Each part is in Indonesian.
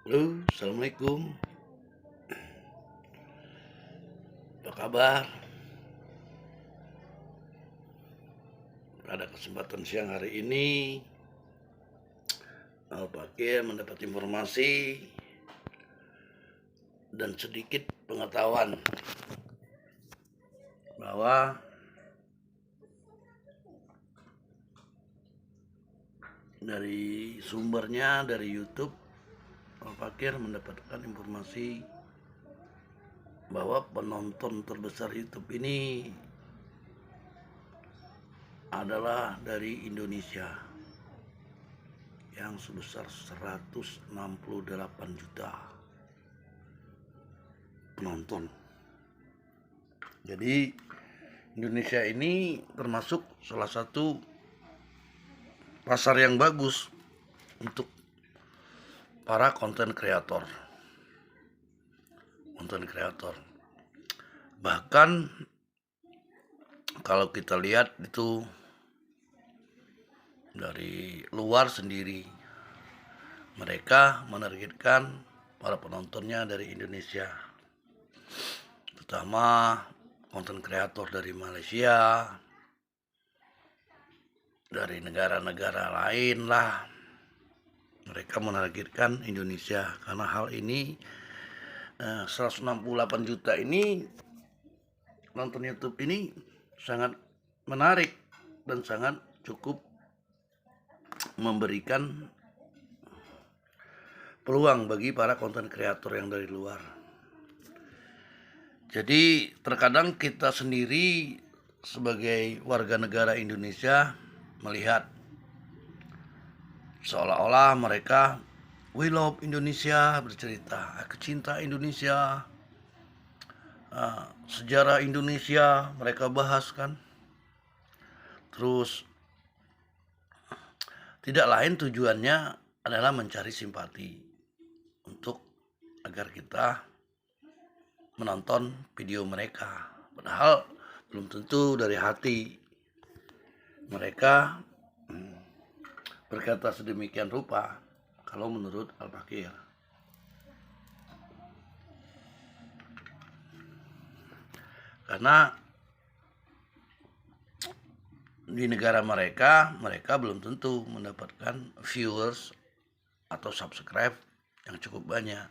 Halo, assalamualaikum. Apa kabar? Pada kesempatan siang hari ini, Al-Fakir mendapat informasi dan sedikit pengetahuan bahwa dari sumbernya dari YouTube, Al-Fakir mendapatkan informasi bahwa penonton terbesar YouTube ini adalah dari Indonesia yang sebesar 168 juta penonton. Jadi Indonesia ini termasuk salah satu pasar yang bagus untuk para konten kreator. Bahkan kalau kita lihat itu dari luar sendiri, mereka menargetkan para penontonnya dari Indonesia, terutama konten kreator dari Malaysia, dari negara-negara lain lah. Mereka menargetkan Indonesia karena hal ini 168 juta ini nonton YouTube ini sangat menarik dan sangat cukup memberikan peluang bagi para konten kreator yang dari luar. Jadi terkadang kita sendiri sebagai warga negara Indonesia melihat seolah-olah mereka we love Indonesia, bercerita aku cinta Indonesia, sejarah Indonesia mereka bahas kan. Terus tidak lain tujuannya adalah mencari simpati untuk agar kita menonton video mereka, padahal belum tentu dari hati mereka berkata sedemikian rupa kalau menurut Al-Fakir. Karena di negara mereka belum tentu mendapatkan viewers atau subscribe yang cukup banyak.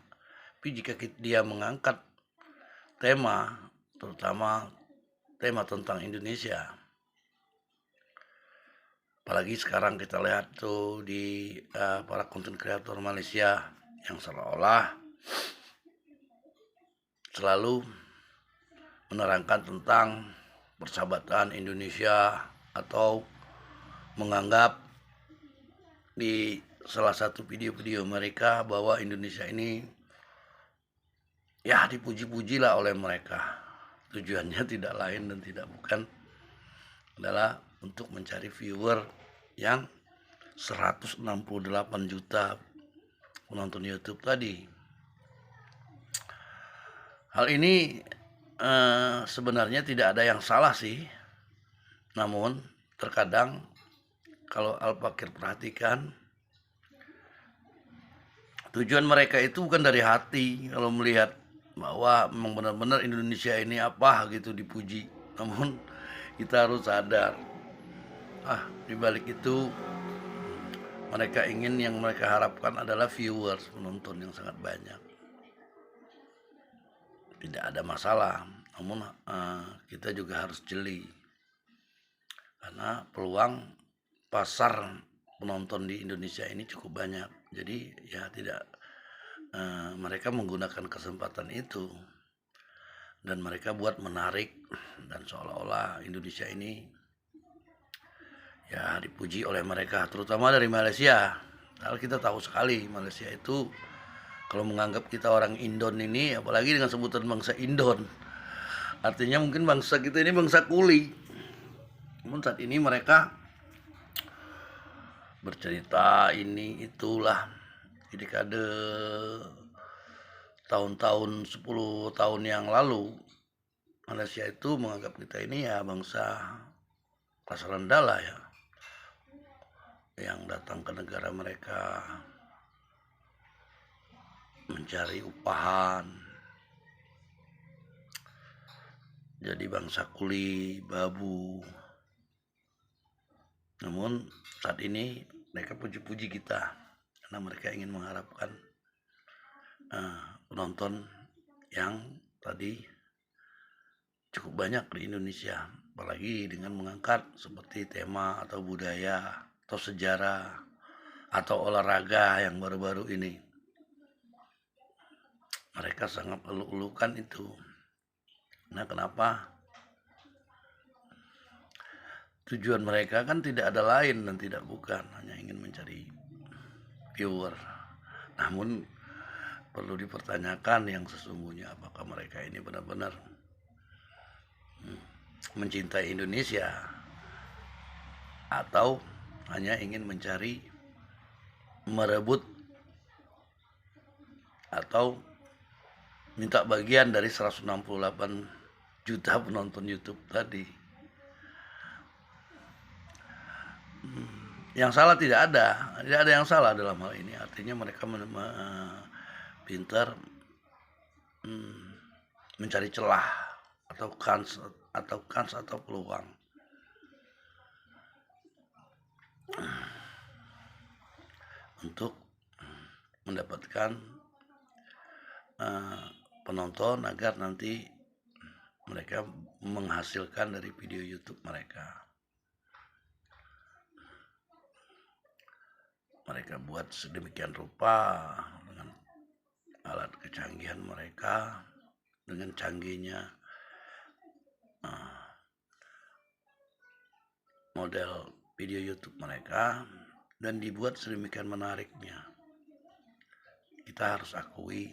Tapi jika dia mengangkat tema, terutama tema tentang Indonesia, apalagi sekarang kita lihat tuh di para konten kreator Malaysia yang seolah-olah selalu menerangkan tentang persahabatan Indonesia atau menganggap di salah satu video-video mereka bahwa Indonesia ini ya dipuji-puji lah oleh mereka. Tujuannya tidak lain dan tidak bukan adalah untuk mencari viewer yang 168 juta penonton YouTube tadi. Hal ini sebenarnya tidak ada yang salah sih. Namun terkadang kalau Al-Fakir perhatikan, tujuan mereka itu bukan dari hati. Kalau melihat bahwa memang benar-benar Indonesia ini apa gitu dipuji. Namun kita harus sadar, di balik itu mereka ingin, yang mereka harapkan adalah viewers, penonton yang sangat banyak. Tidak ada masalah, namun kita juga harus jeli karena peluang pasar penonton di Indonesia ini cukup banyak. Jadi ya tidak mereka menggunakan kesempatan itu dan mereka buat menarik dan seolah-olah Indonesia ini ya dipuji oleh mereka, terutama dari Malaysia. Kalau kita tahu sekali Malaysia itu kalau menganggap kita orang Indon ini, apalagi dengan sebutan bangsa Indon, artinya mungkin bangsa kita ini bangsa kuli. Namun saat ini mereka bercerita ini itulah di dekade tahun-tahun 10 tahun yang lalu, Malaysia itu menganggap kita ini ya bangsa kelas rendah lah ya, yang datang ke negara mereka mencari upahan, jadi bangsa kuli, babu. Namun saat ini mereka puji-puji kita karena mereka ingin mengharapkan penonton yang tadi cukup banyak di Indonesia, apalagi dengan mengangkat seperti tema atau budaya atau sejarah atau olahraga yang baru-baru ini. Mereka sangat eluk-elukan itu. Nah, kenapa? Tujuan mereka kan tidak ada lain dan tidak bukan, hanya ingin mencari viewer. Namun perlu dipertanyakan yang sesungguhnya, apakah mereka ini benar-benar mencintai Indonesia atau hanya ingin mencari, merebut atau minta bagian dari 168 juta penonton YouTube tadi. Yang salah tidak ada yang salah dalam hal ini. Artinya mereka pintar mencari celah atau kans atau peluang untuk mendapatkan penonton agar nanti mereka menghasilkan dari video YouTube mereka. Mereka buat sedemikian rupa dengan alat kecanggihan mereka, dengan canggihnya model video YouTube mereka, dan dibuat sedemikian menariknya. Kita harus akui,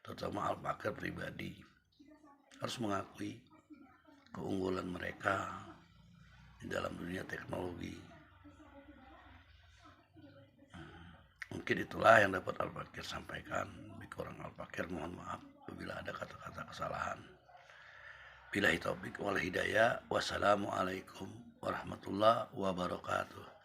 terutama Al-Fakir pribadi harus mengakui keunggulan mereka di dalam dunia teknologi. Mungkin itulah yang dapat Al-Fakir sampaikan. Lebih kurang Al-Fakir mohon maaf apabila ada kata-kata kesalahan. Billahi taufik wal hidayah. Wassalamualaikum warahmatullahi wabarakatuh.